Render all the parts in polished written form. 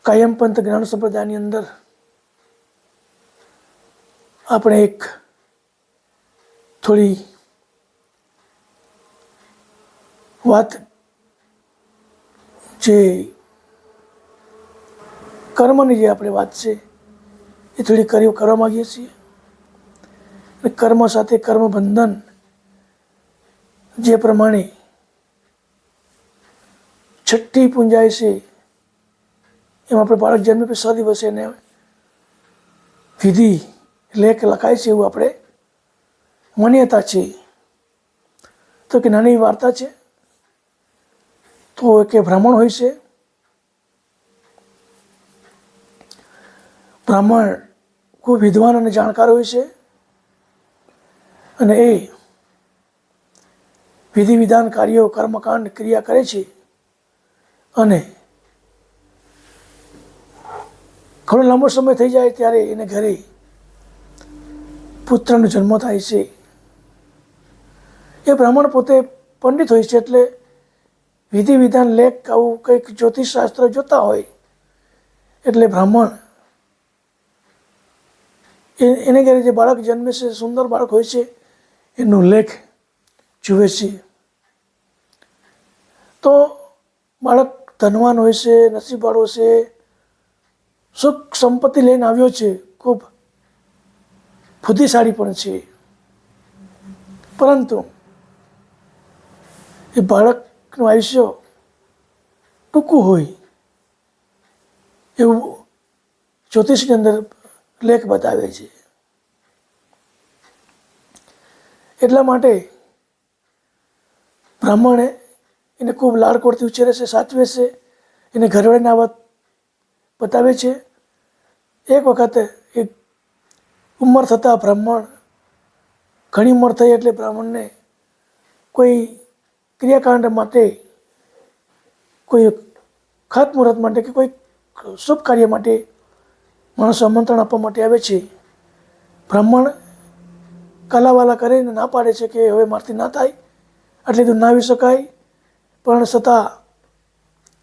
કાયમ પંથ જ્ઞાન સંપ્રદાયની અંદર આપણે એક થોડી વાત જે કર્મની જે આપણે વાત છે એ થોડી કરવા માગીએ છીએ. અને કર્મ સાથે કર્મ બંધન જે પ્રમાણે છઠ્ઠી પૂંજાય છે એમાં આપણે બાળક જન્મે પછી 100 દિવસે એને વિધિ લેખ લખાય છે એવું આપણે માન્યતા છે. તો કે નાની વાર્તા છે. તો કે બ્રાહ્મણ હોય છે. બ્રાહ્મણ ખૂબ વિદ્વાન અને જાણકાર હોય છે અને એ વિધિ વિધાન કાર્યો કર્મકાંડ ક્રિયા કરે છે અને ઘણો લાંબો સમય થઈ જાય ત્યારે એને ઘરે પુત્રનો જન્મ થાય છે. એ બ્રાહ્મણ પોતે પંડિત હોય છે એટલે વિધિ વિધાન લેખ આવું કંઈક જ્યોતિષ શાસ્ત્ર જોતા હોય એટલે બ્રાહ્મણ એને ઘરે જે બાળક જન્મે છે સુંદર બાળક હોય છે એનો લેખ જુએ છે. તો બાળક ધનવાન હોય છે, નસીબવાળો છે, સુખ સંપત્તિ લઈને આવ્યો છે, ખૂબ બુદ્ધિશાળી પણ છે. પરંતુ એ બાળકનું આયુષ્ય ટૂંકું હોય એવું જ્યોતિષની અંદર લેખ બતાવે છે. એટલા માટે બ્રાહ્મણે એને ખૂબ લાડકોડથી ઉછેરે છે, સાચવે છે, એને ઘરવાળીને આ વાત બતાવે છે. એક વખતે એક ઉંમર થતાં બ્રાહ્મણ ઘણી ઉંમર થઈ એટલે બ્રાહ્મણને કોઈ ક્રિયાકાંડ માટે, કોઈ ખાતમુહૂર્ત માટે કે કોઈ શુભ કાર્ય માટે માણસો આમંત્રણ આપવા માટે આવે છે. બ્રાહ્મણ કાલાવાલા કરીને ના પાડે છે કે હવે મારાથી ના થાય, આટલી દૂર ના આવી શકાય. પણ છતાં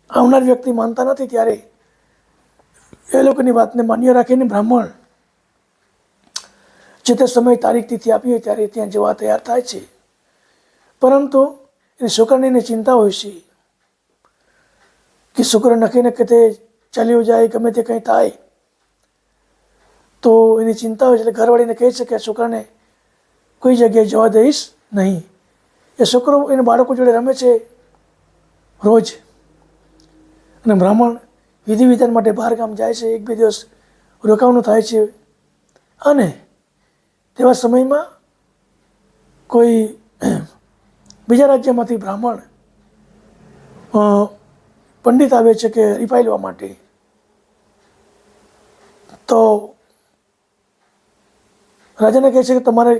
આવનાર વ્યક્તિ માનતા નથી ત્યારે એ લોકોની વાતને માન્ય રાખીને બ્રાહ્મણ જે તે સમય તારીખ તિથિ આપી હોય ત્યારે ત્યાં જવા તૈયાર થાય છે. પરંતુ એની છોકરાને ચિંતા હોય છે કે છોકરો નખી નખે તે ચાલ્યો જાય, ગમે તે કંઈ થાય. તો એની ચિંતા હોય છે એટલે ઘરવાળીને કહે છે કે આ છોકરાને કોઈ જગ્યાએ જવા દઈશ નહીં. એ છોકરો એના બાળકો જોડે રમે છે રોજ. અને બ્રાહ્મણ વિધિ વિધાન માટે બહાર ગામ જાય છે, 1-2 દિવસ રોકાવાનું થાય છે. અને તેવા સમયમાં કોઈ બીજા રાજ્યમાંથી બ્રાહ્મણ પંડિત આવે છે કે હરીફાઈ લેવા માટે. તો રાજાને કહે છે કે તમારે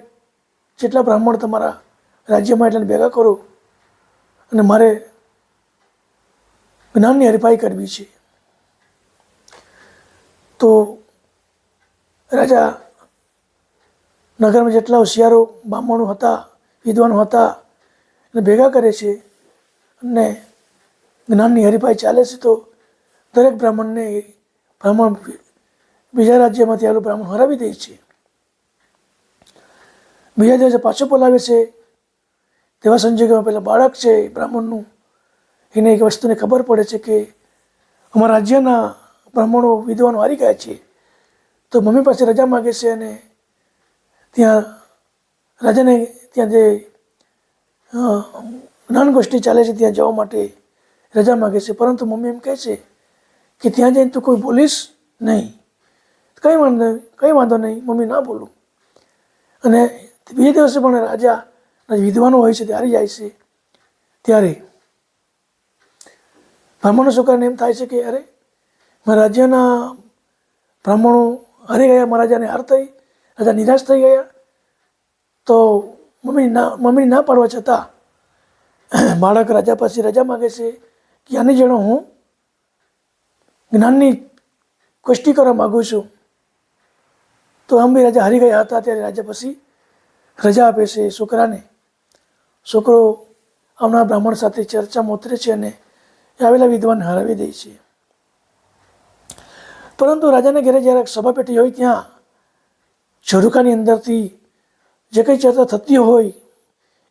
જેટલા બ્રાહ્મણ તમારા રાજ્યમાં એટલાને ભેગા કરો અને મારે જ્ઞાનની હરીફાઈ કરવી છે. તો રાજા નગરમાં જેટલા હોશિયારો બ્રાહ્મણો હતા, વિદ્વાનો હતા એને ભેગા કરે છે અને જ્ઞાનની હરીફાઈ ચાલે છે. તો દરેક બ્રાહ્મણ બીજા રાજ્યમાંથી આવેલું બ્રાહ્મણ હરાવી દે છે. બીજા દિવસે પાછો બોલાવે છે. તેવા સંજોગોમાં પેલા બાળક છે બ્રાહ્મણનું, એને એક વસ્તુને ખબર પડે છે કે અમારા રાજ્યના બ્રાહ્મણો વિદ્વાનો હારી ગયા છે. તો મમ્મી પાસે રજા માગે છે અને ત્યાં રાજાને ત્યાં જે જ્ઞાનગોષ્ઠી ચાલે છે ત્યાં જવા માટે રજા માગે છે. પરંતુ મમ્મી એમ કહે છે કે ત્યાં જઈને તું કોઈ બોલીશ નહીં. કંઈ વાંધો નહીં મમ્મી, ના બોલું. અને બીજે દિવસે પણ રાજાના વિદ્વાનો હોય છે તે હારી જાય છે. ત્યારે બ્રાહ્મણો છોકરાને એમ થાય છે કે અરે મારા રાજ્યના બ્રાહ્મણો હારી ગયા, મારા રાજાને હાર થઈ, રાજા નિરાશ થઈ ગયા. તો મમ્મી ના પાડવા છતાં બાળક રાજા પાસે રજા માગે છે કે આની જેનો હું જ્ઞાનની ગોષ્ઠી કરવા માગું છું. તો આમ બી રાજા હારી ગયા હતા ત્યારે રાજા પછી રજા આપે છે છોકરાને. છોકરો આવનાર બ્રાહ્મણ સાથે ચર્ચામાં ઉતરે છે અને આવેલા વિદ્વાનને હરાવી દે છે. પરંતુ રાજાના ઘરે જ્યારે સભા પેટી હોય ત્યાં ઝરૂખાની અંદરથી જે કંઈ ચર્ચા થતી હોય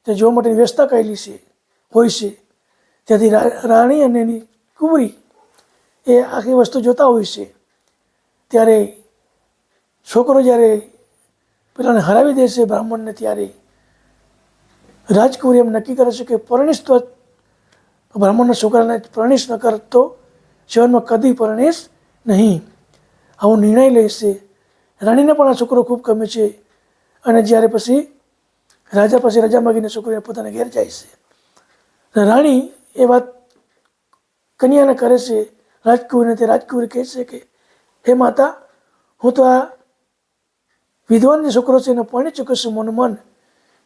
તે જોવા માટેની વ્યવસ્થા કરેલી છે હોય છે. ત્યાંથી રાણી અને એની કુંવરી એ આખી વસ્તુ જોતા હોય છે. ત્યારે છોકરો જ્યારે પેલાને હરાવી દે છે બ્રાહ્મણને, ત્યારે રાજકુંવરી એમ નક્કી કરે છે કે પરણીશ તો બ્રાહ્મણના છોકરાને પરણીશ, ન કરતો જીવનમાં કદી પરણીશ નહીં. આવો નિર્ણય લે છે. રાણીને પણ આ છોકરો ખૂબ ગમે છે અને જ્યારે પછી રાજા પાસે રજા માગીને છોકરીને પોતાના ઘેર જાય છે. રાણી એ વાત કન્યાને કરે છે રાજકુંવરીને. તે રાજકુંવરી કહે છે કે હે માતા, હું તો આ વિદ્વાન જે છોકરો છે એને પરણી ચૂક્યો છું મનોમન.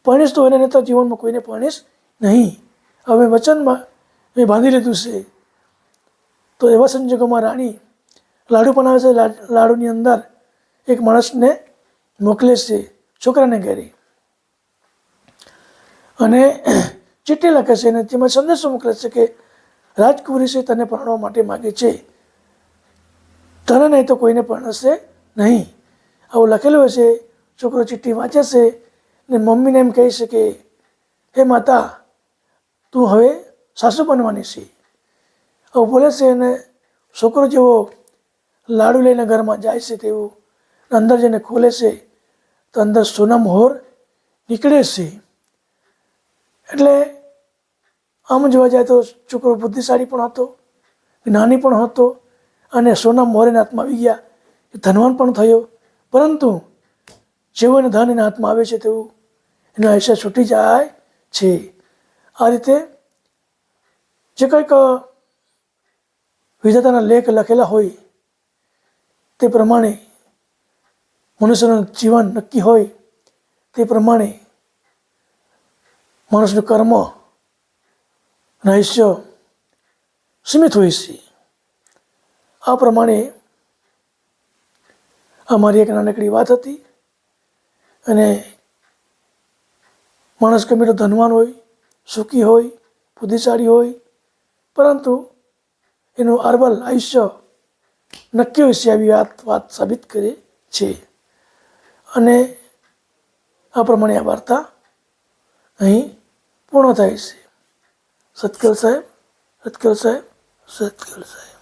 પરણીશ તો એને નહીં તો જીવનમાં કોઈને પરણીશ નહીં. હવે વચનમાં મેં બાંધી લીધું છે. તો એવા સંજોગોમાં રાણી લાડુ બનાવે છે. લાડુની અંદર એક માણસને મોકલે છે છોકરાને ઘરે અને ચિઠ્ઠી લખે છે અને તેમાં સંદેશો મોકલે છે કે રાજકુંવરી છે તને પરણવા માટે માગે છે, તને નહીં તો કોઈને પરણશે નહીં. આવું લખેલું હોય છે. છોકરો ચિઠ્ઠી વાંચે છે ને મમ્મીને એમ કહે છે કે હે માતા, તું હવે સાસુ બનવાની છે. આવું બોલે છે અને છોકરો જેવો લાડુ લઈને ઘરમાં જાય છે તેવું અંદર જઈને ખોલે છે તો અંદર સોના મોહર નીકળે છે. એટલે આમ જોવા જાય તો છોકરો બુદ્ધિશાળી પણ હતો, જ્ઞાની પણ હતો અને સોના મોહરના હાથમાં આવી ગયા. એ ધનવાન પણ થયો. પરંતુ જેવું એને ધન એના હાથમાં આવે છે તેવું એના આયુષ્ય છૂટી જાય છે. આ રીતે જે કંઈક વિધાતાના લેખ લખેલા હોય તે પ્રમાણે મનુષ્યનું જીવન નક્કી હોય તે પ્રમાણે માણસનું કર્મ આયુષ્ય સીમિત હોય છે. આ પ્રમાણે અમારી એક નાનકડી વાત હતી. અને માણસ ગમે તો ધનવાન હોય, સુખી હોય, બુદ્ધિશાળી હોય, પરંતુ એનું અર્બલ આયુષ્ય નક્કી હોય છે આવી વાત સાબિત કરે છે. અને આ પ્રમાણે આ વાર્તા અહીં પૂર્ણ થાય છે. સતકલ સાહેબ, સતકલ સાહેબ, સતકલ સાહેબ.